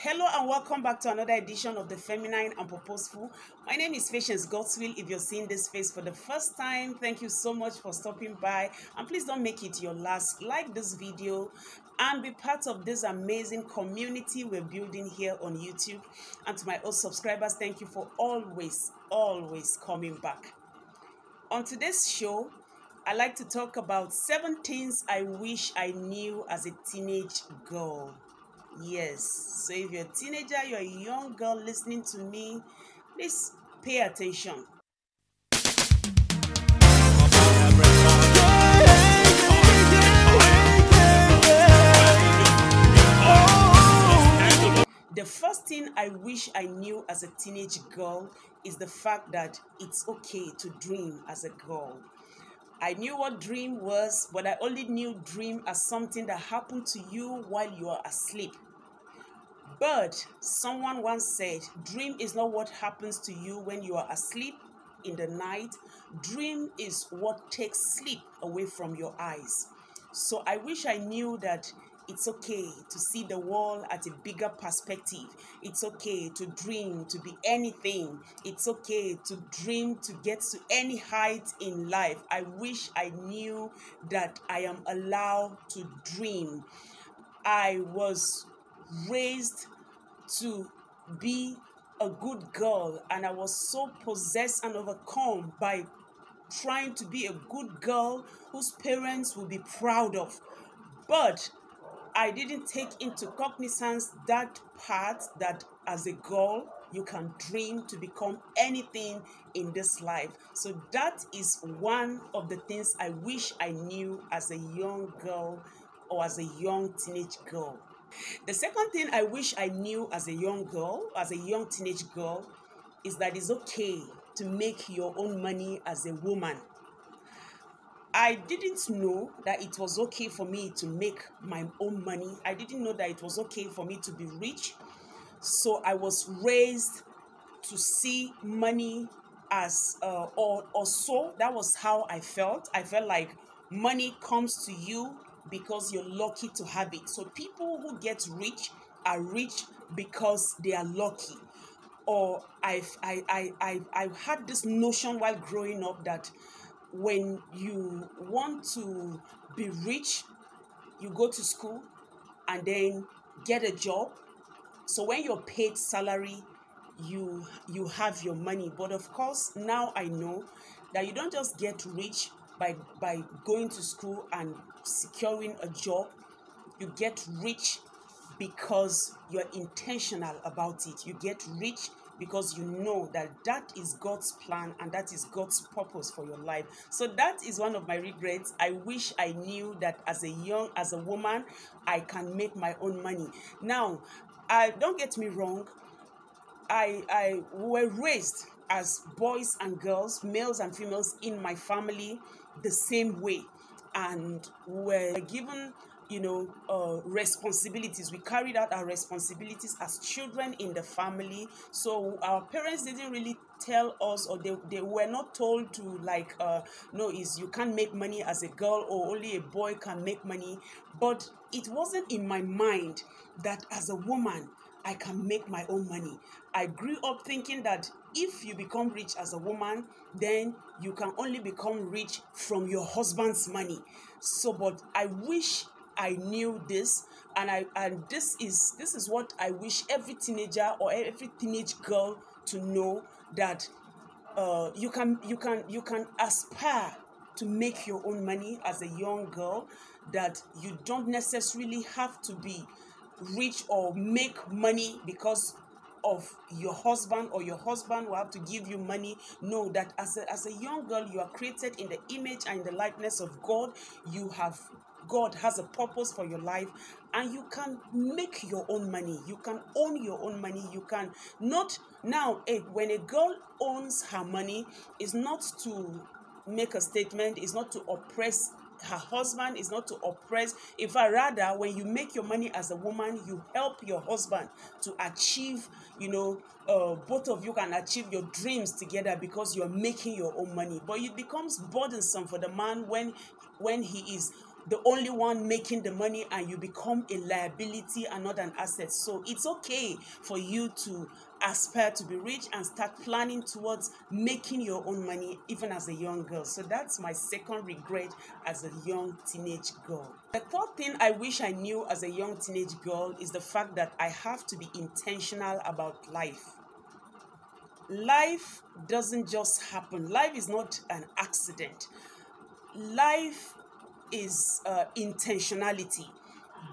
Hello and welcome back to another edition of The Feminine and Purposeful. My name is Patience Godswill. If you're seeing this face for the first time, thank you so much for stopping by. And please don't make it your last. Like this video and be part of this amazing community we're building here on YouTube. And to my old subscribers, thank you for always coming back. On today's show, I like to talk about 7 things I wish I knew as a teenage girl. Yes, so if you're a teenager, you're a young girl listening to me, please pay attention. The first thing I wish I knew as a teenage girl is the fact that it's okay to dream as a girl. I knew what dream was, but I only knew dream as something that happened to you while you are asleep. But someone once said, dream is not what happens to you when you are asleep in the night. Dream is what takes sleep away from your eyes. So I wish I knew that it's okay to see the world at a bigger perspective. It's okay to dream to be anything. It's okay to dream to get to any height in life. I wish I knew that I am allowed to dream. I was raised to be a good girl, and I was so possessed and overcome by trying to be a good girl whose parents will be proud of. But I didn't take into cognizance that part that as a girl, you can dream to become anything in this life. So that is one of the things I wish I knew as a young girl or as a young teenage girl. The second thing I wish I knew as a young girl, as a young teenage girl, is that it's okay to make your own money as a woman. I didn't know that it was okay for me to make my own money. I didn't know that it was okay for me to be rich. So I was raised to see money as, or so. That was how I felt. I felt like money comes to you because you're lucky to have it. So people who get rich are rich because they are lucky. Or I've had this notion while growing up that when you want to be rich, you go to school and then get a job. So when you're paid salary, you have your money. But of course, now I know that you don't just get rich by going to school and securing a job. You get rich because you're intentional about it. You get rich because you know that that is God's plan and that is God's purpose for your life. So that is one of my regrets. I wish I knew that as a woman, I can make my own money. Now, don't get me wrong. I were raised as boys and girls, males and females in my family the same way, and were given responsibilities. We carried out our responsibilities as children in the family. So our parents didn't really tell us, or they were not told to no, is you can't make money as a girl, or only a boy can make money. But it wasn't in my mind that as a woman I can make my own money. I grew up thinking that if you become rich as a woman, then you can only become rich from your husband's money. So, but I wish I knew this, and this is what I wish every teenager or every teenage girl to know, that you can aspire to make your own money as a young girl, that you don't necessarily have to be rich or make money because of your husband, or your husband will have to give you money. No, that as a young girl, you are created in the image and the likeness of God. God has a purpose for your life, and you can make your own money. You can own your own money. You can not now. When a girl owns her money, is not to make a statement, is not to oppress her husband, is not to oppress. If rather, when you make your money as a woman, you help your husband to achieve, both of you can achieve your dreams together because you're making your own money. But it becomes burdensome for the man when he is the only one making the money, and you become a liability and not an asset. So it's okay for you to aspire to be rich and start planning towards making your own money even as a young girl. So that's my second regret as a young teenage girl. The third thing I wish I knew as a young teenage girl is the fact that I have to be intentional about life. Life doesn't just happen. Life is not an accident. Life is intentionality.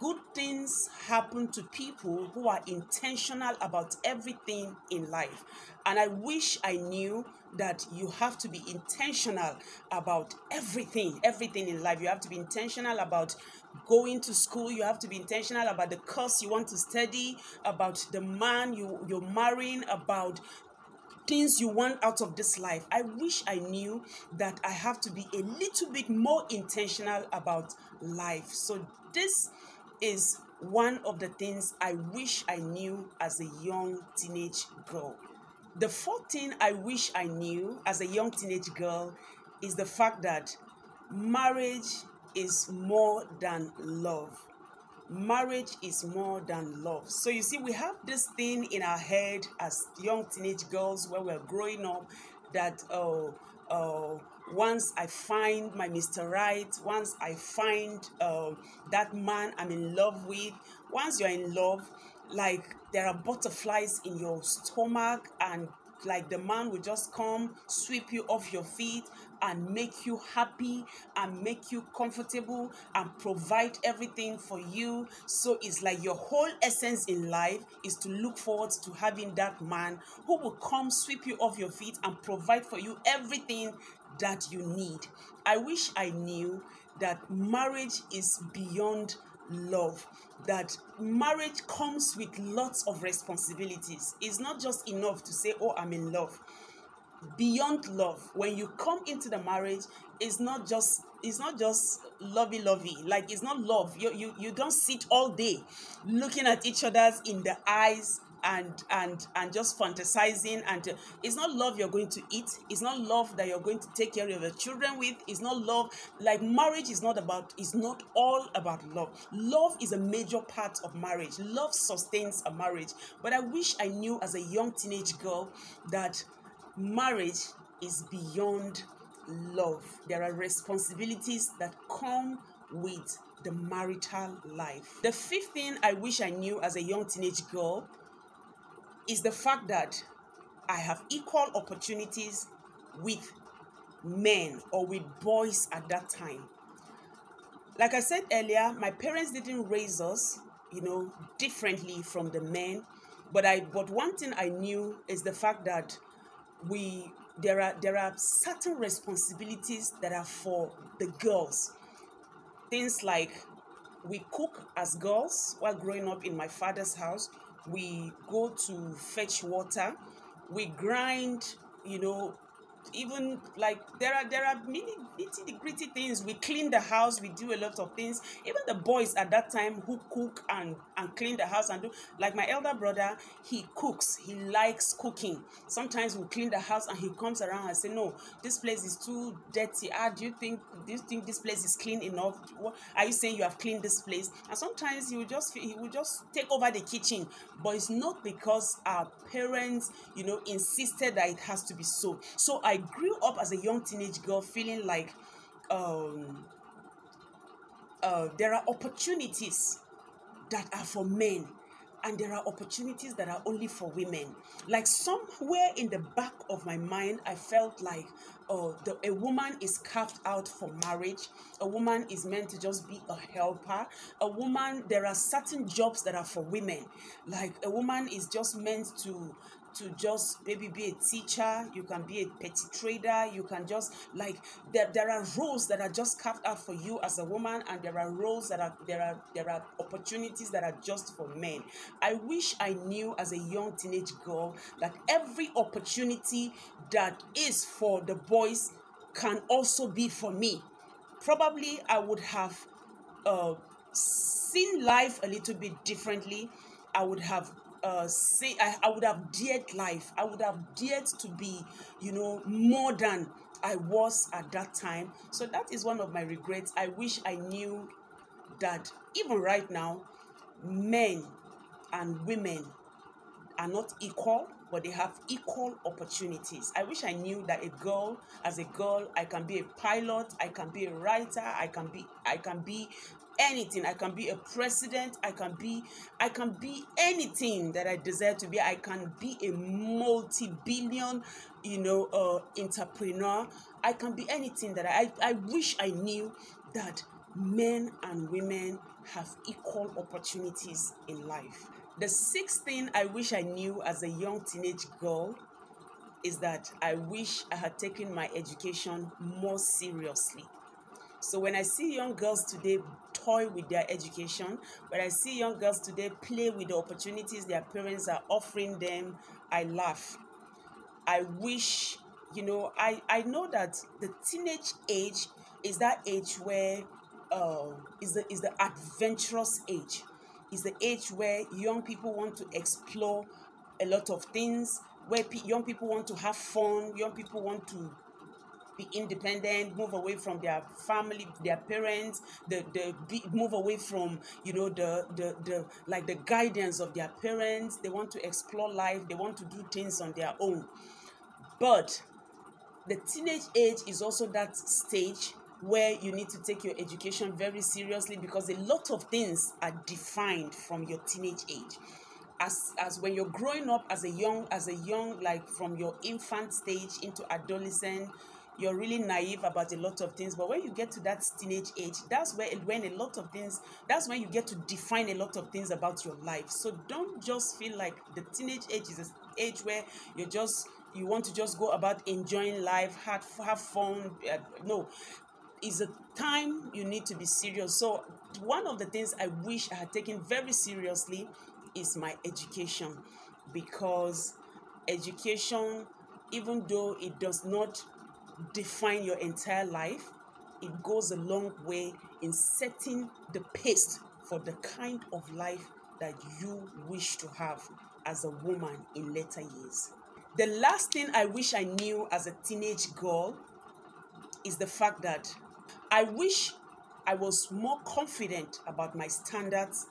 Good things happen to people who are intentional about everything in life. And I wish I knew that you have to be intentional about everything in life. You have to be intentional about going to school. You have to be intentional about the course you want to study, about the man you're marrying, about things you want out of this life. I wish I knew that I have to be a little bit more intentional about life. So this is one of the things I wish I knew as a young teenage girl. The fourth thing I wish I knew as a young teenage girl is the fact that marriage is more than love. Marriage is more than love. So you see, we have this thing in our head as young teenage girls when we're growing up that once I find my Mr. Right, once I find that man I'm in love with, once you're in love, like there are butterflies in your stomach, and like the man will just come, sweep you off your feet and make you happy and make you comfortable and provide everything for you. So it's like your whole essence in life is to look forward to having that man who will come, sweep you off your feet and provide for you everything that you need. I wish I knew that marriage is beyond love, that marriage comes with lots of responsibilities. It's not just enough to say, oh, I'm in love. Beyond love, when you come into the marriage, it's not just lovey like it's not love. You don't sit all day looking at each other's in the eyes and just fantasizing, and it's not love you're going to eat. It's not love that you're going to take care of your children with. It's not love. Like marriage is not all about love. Love is a major part of marriage. Love sustains a marriage. But I wish I knew as a young teenage girl that marriage is beyond love. There are responsibilities that come with the marital life. The fifth thing I wish I knew as a young teenage girl is the fact that I have equal opportunities with men or with boys at that time. Like I said earlier, my parents didn't raise us, differently from the men. But one thing I knew is the fact that there are certain responsibilities that are for the girls. Things like we cook as girls while growing up in my father's house. We go to fetch water. We grind, even like there are many nitty-gritty things. We clean the house. We do a lot of things. Even the boys at that time who cook and clean the house and do, like my elder brother, he cooks. He likes cooking. Sometimes we clean the house and he comes around and say, no, this place is too dirty. Do you think this place is clean enough? What are you saying? You have cleaned this place? And sometimes he will just take over the kitchen. But it's not because our parents insisted that it has to be so. So I grew up as a young teenage girl feeling like there are opportunities that are for men and there are opportunities that are only for women. Like somewhere in the back of my mind, I felt like a woman is carved out for marriage. A woman is meant to just be a helper. There are certain jobs that are for women. Like a woman is just meant to just maybe be a teacher. You can be a petty trader. You can just there are roles that are just carved out for you as a woman, and there are roles that there are opportunities that are just for men. I wish I knew as a young teenage girl that every opportunity that is for the boys can also be for me. Probably I would have seen life a little bit differently. I would have say I would have dared life. I would have dared to be, more than I was at that time. So that is one of my regrets. I wish I knew that even right now, men and women are not equal, but they have equal opportunities. I wish I knew that as a girl, I can be a pilot, I can be a writer, I can be anything. I can be a president, I can be anything that I desire to be. I can be a multi-billion, entrepreneur. I can be anything that I wish I knew that men and women have equal opportunities in life. The sixth thing I wish I knew as a young teenage girl is that I wish I had taken my education more seriously. So when I see young girls today toy with their education, when I see young girls today play with the opportunities their parents are offering them, I laugh. I wish, I know that the teenage age is that age where is the adventurous age. Is the age where young people want to explore a lot of things, where young people want to have fun, young people want to be independent, move away from their family, their parents, move away from the guidance of their parents. They want to explore life, they want to do things on their own. But the teenage age is also that stage where you need to take your education very seriously, because a lot of things are defined from your teenage age. As when you're growing up as a young, like from your infant stage into adolescent, you're really naive about a lot of things. But when you get to that teenage age, that's when you get to define a lot of things about your life. So don't just feel like the teenage age is an age where you want to just go about enjoying life, have fun. No, it's a time you need to be serious. So one of the things I wish I had taken very seriously is my education, because education, even though it does not define your entire life, it goes a long way in setting the pace for the kind of life that you wish to have as a woman in later years. The last thing I wish I knew as a teenage girl is the fact that I wish I was more confident about my standards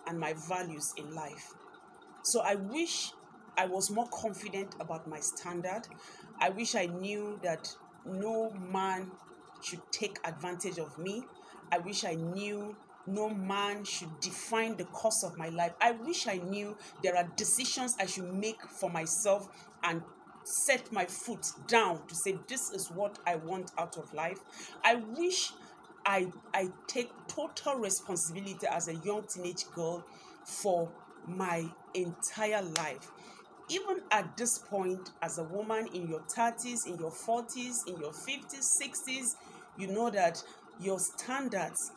and my values in life. So I wish I was more confident about my standard. I wish I knew that no man should take advantage of me. I wish I knew no man should define the course of my life. I wish I knew there are decisions I should make for myself and set my foot down to say, this is what I want out of life. I wish I take total responsibility as a young teenage girl for my entire life. Even at this point, as a woman in your 30s, in your 40s, in your 50s, 60s, you know that your standards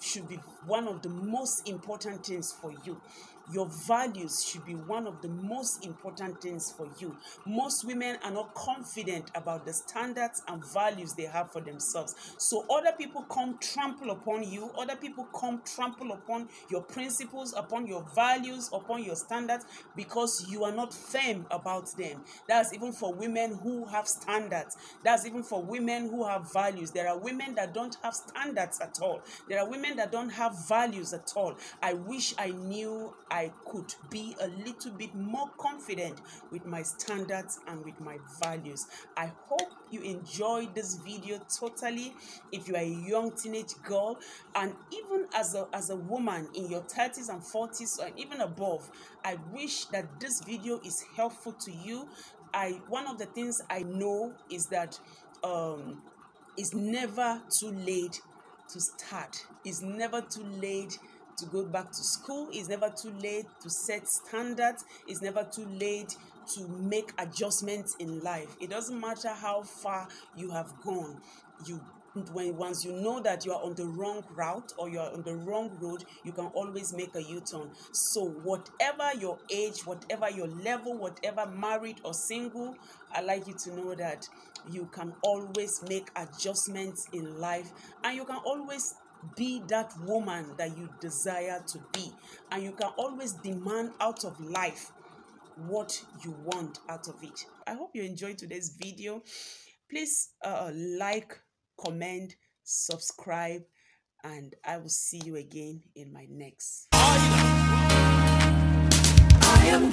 should be one of the most important things for you. Your values should be one of the most important things for you. Most women are not confident about the standards and values they have for themselves. So other people come trample upon you. Other people come trample upon your principles, upon your values, upon your standards, because you are not firm about them. That's even for women who have standards. That's even for women who have values. There are women that don't have standards at all. There are women that don't have values at all. I wish I knew I could be a little bit more confident with my standards and with my values. I hope you enjoyed this video totally. If you are a young teenage girl, and even as a woman in your 30s and 40s or even above, I wish that this video is helpful to you. One of the things I know is that it's never too late to start. It's never too late to go back to school. It's never too late to set standards. It's never too late to make adjustments in life. It doesn't matter how far you have gone. Once you know that you are on the wrong route or you are on the wrong road, you can always make a U-turn. So whatever your age, whatever your level, whatever married or single, I'd like you to know that you can always make adjustments in life, and you can always be that woman that you desire to be. And you can always demand out of life what you want out of it. I hope you enjoyed today's video. Please like, comment, subscribe, and I will see you again in my next. I am